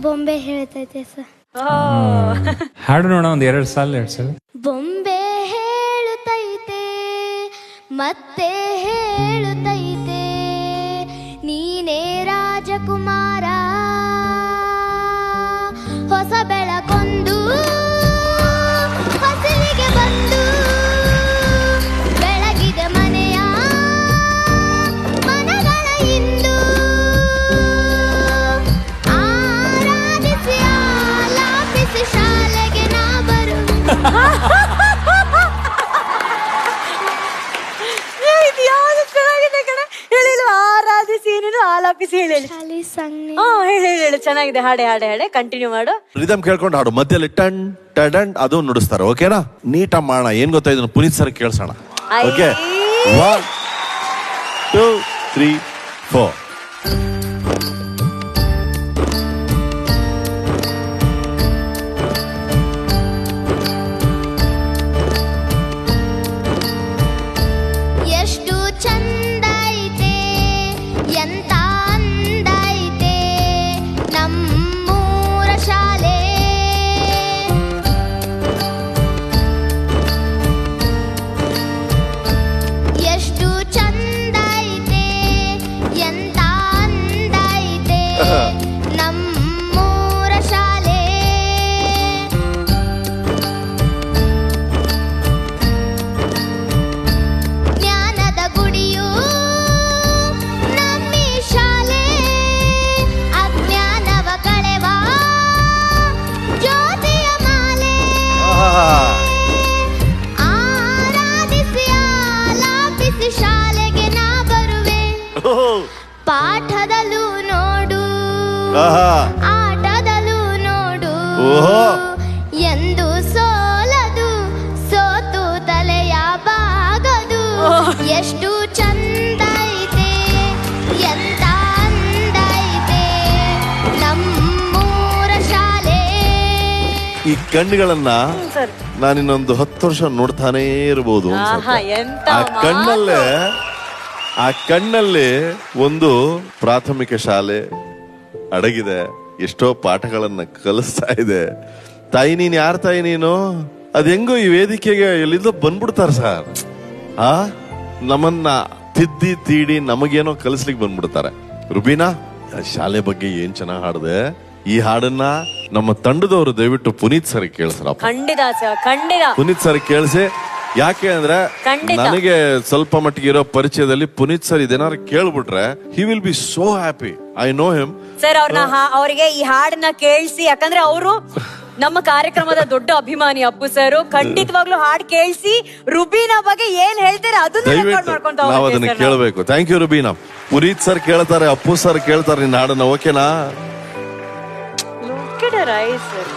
ಬೊಂಬೆ ಹೇಳ್ತೈತೆ sir. ಹಾಡು ನೋಡ ಒಂದ್ 2 ಸಾಲ. ಬೊಂಬೆ ಹೇಳುತ್ತೈತೆ ಮತ್ತೆ ಹೇಳುತ್ತೈತೆ ನೀನೇ ರಾಜಕುಮಾರ, ಹೊಸ ಬೆಳಕೊಂದು ಹೊಸಲಿಗೆ ಬಂದು ಬೆಳಗಿದೆ ಮನೆಯ ಮನಗಳ ಇಂದು, ಆರಾಧಿಸಿ ಆಲಾಪಿಸಿ ಶಾಲೆಗೆ ನಾ ಬರು. ಆರಾಧಿಸಿ ಏನೇನು ಆಲಾಪಿಸಿ ಹೇಳಿ. ಹೇಳು ಚೆನ್ನಾಗಿದೆ. ಹಾಡೆ ಕಂಟಿನ್ಯೂ ಮಾಡು. ರಿದಮ್ ಕೇಳ್ಕೊಂಡು ಹಾಡು, ಮಧ್ಯದಲ್ಲಿ ಟನ್ ಟಡನ್ ಅದು ನುಡಿಸ್ತಾರೆ. ಓಕೆನಾ? ನೀಟಾಗಿ ಮಾಡೋಣ. ಏನ್ ಗೊತ್ತಾ, ಇದನ್ನ ಪುನೀತ್ ಸರ್ ಕೇಳ್ಸೋಣ. ಓಕೆ, 1 2 3 4. ಎಷ್ಟು ಚಂದ ಐತೆ ಎಂತ ಅಂದ ಐತೆ ನಮ್ಮೂರ ಶಾಲೆ, ಎಷ್ಟು ಚಂದ ಐತೆ ಎಂತ ಅಂದ ಐತೆ ನಮ್ಮೂರ ಶಾಲೆ, ಜ್ಞಾನದ ಗುಡಿಯು ನಮ್ಮಿ ಶಾಲೆ, ಅಜ್ಞಾನವ ಕಳೆವ ಜ್ಯೋತಿಯ ಮಾಲೆ, ಆರಾಧಿಸಿ ಆಲಾಪಿಸಿ ಶಾಲೆಗೆ ನಾ ಬರುವೆ, ಪಾಠದಲ್ಲೂ ನೋಡು ಆಟದಲ್ಲೂ ನೋಡು, ಎಂದು ಸೋಲದು ಸೋತು ತಲೆಯ ಬಾಗದು, ಎಷ್ಟು ಚಂದ ಐತೆ ಎಂತ ಅಂದ ಐತೆ ನಮ್ಮೂರ ಶಾಲೆ. ಈ ಕಣ್ಣುಗಳನ್ನ ನಾನಿನ್ನೊಂದು 10 ವರ್ಷ ನೋಡ್ತಾನೇ ಇರಬಹುದು. ಆ ಕಣ್ಣಲ್ಲಿ ಒಂದು ಪ್ರಾಥಮಿಕ ಶಾಲೆ ಅಡಗಿದೆ, ಎಷ್ಟೋ ಪಾಠಗಳನ್ನ ಕಲಿಸ್ತಾ ಇದೆ. ತಾಯಿ ನೀನ್ ಯಾರ ತಾಯಿ ನೀನು? ಅದ್ ಹೆಂಗೋ ಈ ವೇದಿಕೆಗೆ ಎಲ್ಲಿಂದ ಬಂದ್ಬಿಡ್ತಾರ ಸರ್. ನಮ್ಮನ್ನ ತಿದ್ದಿ ತೀಡಿ ನಮಗೇನೋ ಕಲಿಸ್ಲಿಕ್ಕೆ ಬಂದ್ಬಿಡ್ತಾರೆ. ರುಬೀನಾ, ಶಾಲೆ ಬಗ್ಗೆ ಏನ್ ಚೆನ್ನಾಗ್ ಹಾಡಿದೆ. ಈ ಹಾಡನ್ನ ನಮ್ಮ ತಂಡದವರು ದಯವಿಟ್ಟು ಪುನೀತ್ ಸರ್ ಕೇಳಿಸ್ರಪ್ಪ. ಖಂಡಿತ ಪುನೀತ್ ಸರ್ ಕೇಳಿಸಿ. ಯಾಕೆ ಅಂದ್ರೆ ನನಗೆ ಸ್ವಲ್ಪ ಮಟ್ಟಿಗೆ ಇರೋ ಪರಿಚಯದಲ್ಲಿ ಪುನೀತ್ ಸರ್ ಇದೇನಾದ್ರು ಕೇಳ್ಬಿಟ್ರೆ he will be so happy. I know him sir. ಅವರಿಗೆ ಈ ಹಾಡನ್ನ ಕೇಳಿಸಿ, ಯಾಕಂದ್ರೆ ಅವರು ನಮ್ಮ ಕಾರ್ಯಕ್ರಮದ ದೊಡ್ಡ ಅಭಿಮಾನಿ ಅಪ್ಪು ಸರ್. ಖಂಡಿತವಾಗ್ಲೂ ಹಾಡ್ ಕೇಳಿಸಿ ರುಬೀನಾ ಬಗ್ಗೆ ಏನ್ ಹೇಳ್ತಾರೆ ಅದನ್ನ ನಾವು ಅದನ್ನ ಕೇಳಬೇಕು. Thank you Rubina. Puneeth sir ಕೇಳ್ತಾರೆ, ಅಪ್ಪು ಸರ್ ಕೇಳ್ತಾರೆ ನಿನ್ನ ಹಾಡನ್ನ. ಓಕೆನಾ? Look at her eyes, sir.